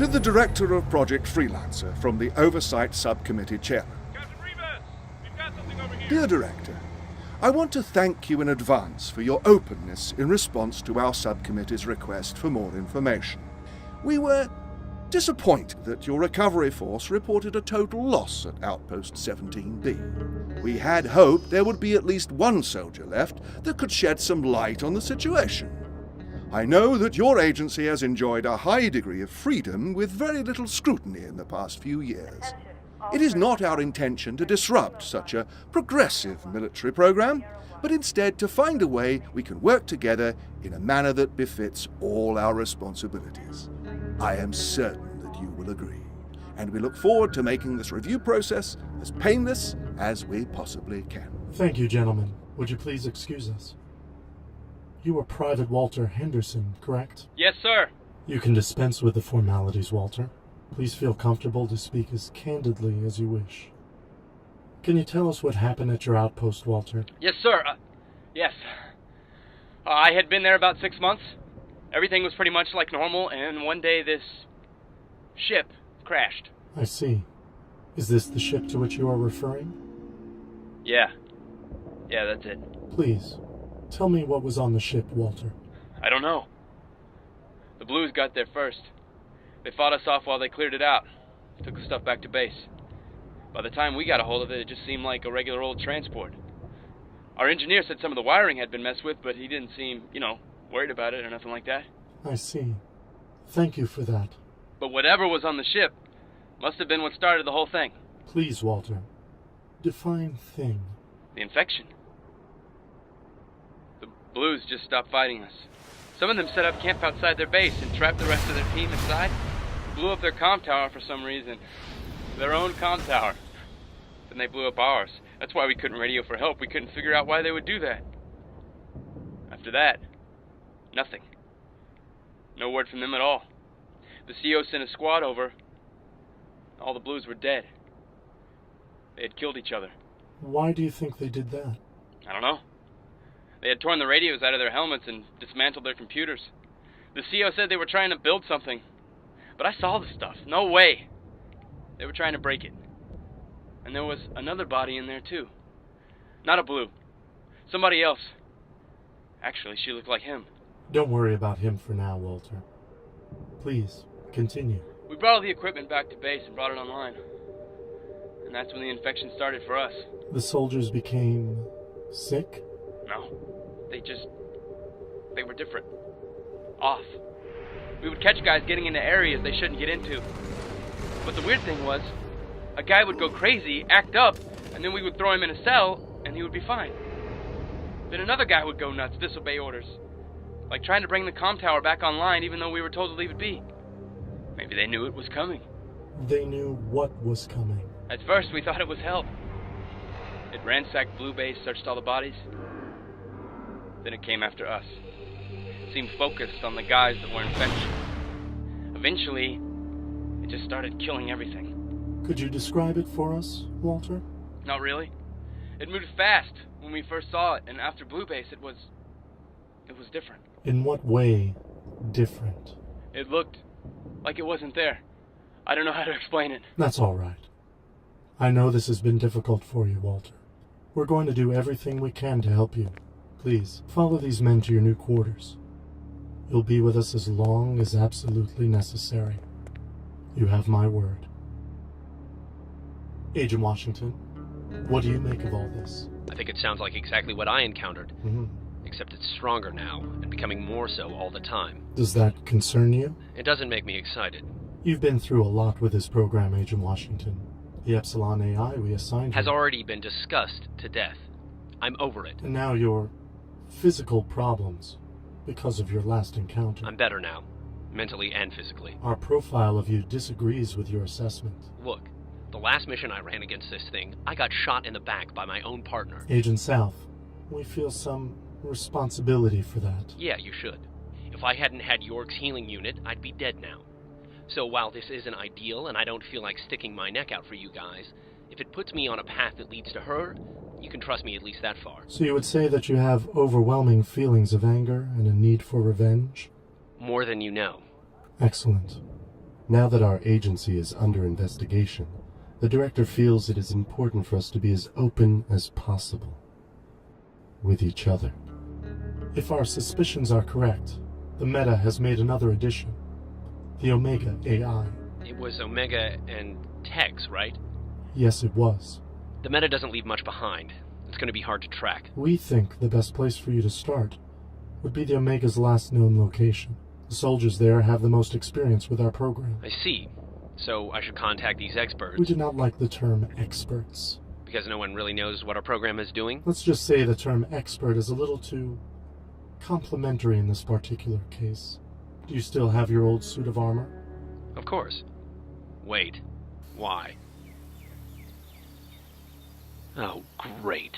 To the Director of Project Freelancer from the Oversight Subcommittee Chairman. Captain Rivas, we've got something over here. Dear Director, I want to thank you in advance for your openness in response to our subcommittee's request for more information. We were disappointed that your recovery force reported a total loss at Outpost 17B. We had hoped there would be at least one soldier left that could shed some light on the situation. I know that your agency has enjoyed a high degree of freedom with very little scrutiny in the past few years. It is not our intention to disrupt such a progressive military program, but instead to find a way we can work together in a manner that befits all our responsibilities. I am certain that you will agree, and we look forward to making this review process as painless as we possibly can. Thank you, gentlemen. Would you please excuse us? You are Private Walter Henderson, correct? Yes, sir. You can dispense with the formalities, Walter. Please feel comfortable to speak as candidly as you wish. Can you tell us what happened at your outpost, Walter? Yes, sir. Yes. I had been there about 6 months. Everything was pretty much like normal, and one day this ship crashed. I see. Is this the ship to which you are referring? Yeah. Yeah, that's it. Please, tell me what was on the ship, Walter. I don't know. The Blues got there first. They fought us off while they cleared it out. Took the stuff back to base. By the time we got a hold of it, it just seemed like a regular old transport. Our engineer said some of the wiring had been messed with, but he didn't seem, worried about it or nothing like that. I see. Thank you for that. But whatever was on the ship must have been what started the whole thing. Please, Walter, define thing. The infection. The Blues just stopped fighting us. Some of them set up camp outside their base and trapped the rest of their team inside. Blew up their comm tower for some reason. Their own comm tower. Then they blew up ours. That's why we couldn't radio for help. We couldn't figure out why they would do that. After that, nothing. No word from them at all. The CO sent a squad over. All the Blues were dead. They had killed each other. Why do you think they did that? I don't know. They had torn the radios out of their helmets and dismantled their computers. The CO said they were trying to build something. But I saw the stuff. No way. They were trying to break it. And there was another body in there too. Not a Blue. Somebody else. Actually, she looked like him. Don't worry about him for now, Walter. Please, continue. We brought all the equipment back to base and brought it online. And that's when the infection started for us. The soldiers became sick? No. They were different. Off. We would catch guys getting into areas they shouldn't get into. But the weird thing was, a guy would go crazy, act up, and then we would throw him in a cell, and he would be fine. Then another guy would go nuts, disobey orders. Like trying to bring the comm tower back online even though we were told to leave it be. Maybe they knew it was coming. They knew what was coming. At first we thought it was help. It ransacked Blue Base, searched all the bodies. Then it came after us. It seemed focused on the guys that were infected. Eventually, it just started killing everything. Could you describe it for us, Walter? Not really. It moved fast when we first saw it, and after Blue Base it was different. In what way different? It looked like it wasn't there. I don't know how to explain it. That's all right. I know this has been difficult for you, Walter. We're going to do everything we can to help you. Please, follow these men to your new quarters. You'll be with us as long as absolutely necessary. You have my word. Agent Washington, what do you make of all this? I think it sounds like exactly what I encountered. Mm-hmm. Except it's stronger now, and becoming more so all the time. Does that concern you? It doesn't make me excited. You've been through a lot with this program, Agent Washington. The Epsilon AI we assigned Has you already been discussed to death. I'm over it. And now your physical problems because of your last encounter. I'm better now, mentally and physically. Our profile of you disagrees with your assessment. Look, the last mission I ran against this thing, I got shot in the back by my own partner. Agent South, we feel some responsibility for that. Yeah, you should. If I hadn't had York's healing unit, I'd be dead now. So while this isn't ideal and I don't feel like sticking my neck out for you guys, if it puts me on a path that leads to her, you can trust me at least that far. So you would say that you have overwhelming feelings of anger and a need for revenge? More than you know. Excellent. Now that our agency is under investigation, the Director feels it is important for us to be as open as possible with each other. If our suspicions are correct, the Meta has made another addition, the Omega AI. It was Omega and Tex, right? Yes, it was. The Meta doesn't leave much behind. It's going to be hard to track. We think the best place for you to start would be the Omega's last known location. The soldiers there have the most experience with our program. I see. So I should contact these experts. We do not like the term experts. Because no one really knows what our program is doing? Let's just say the term expert is a little too complimentary in this particular case. Do you still have your old suit of armor? Of course. Wait. Why? Oh, great.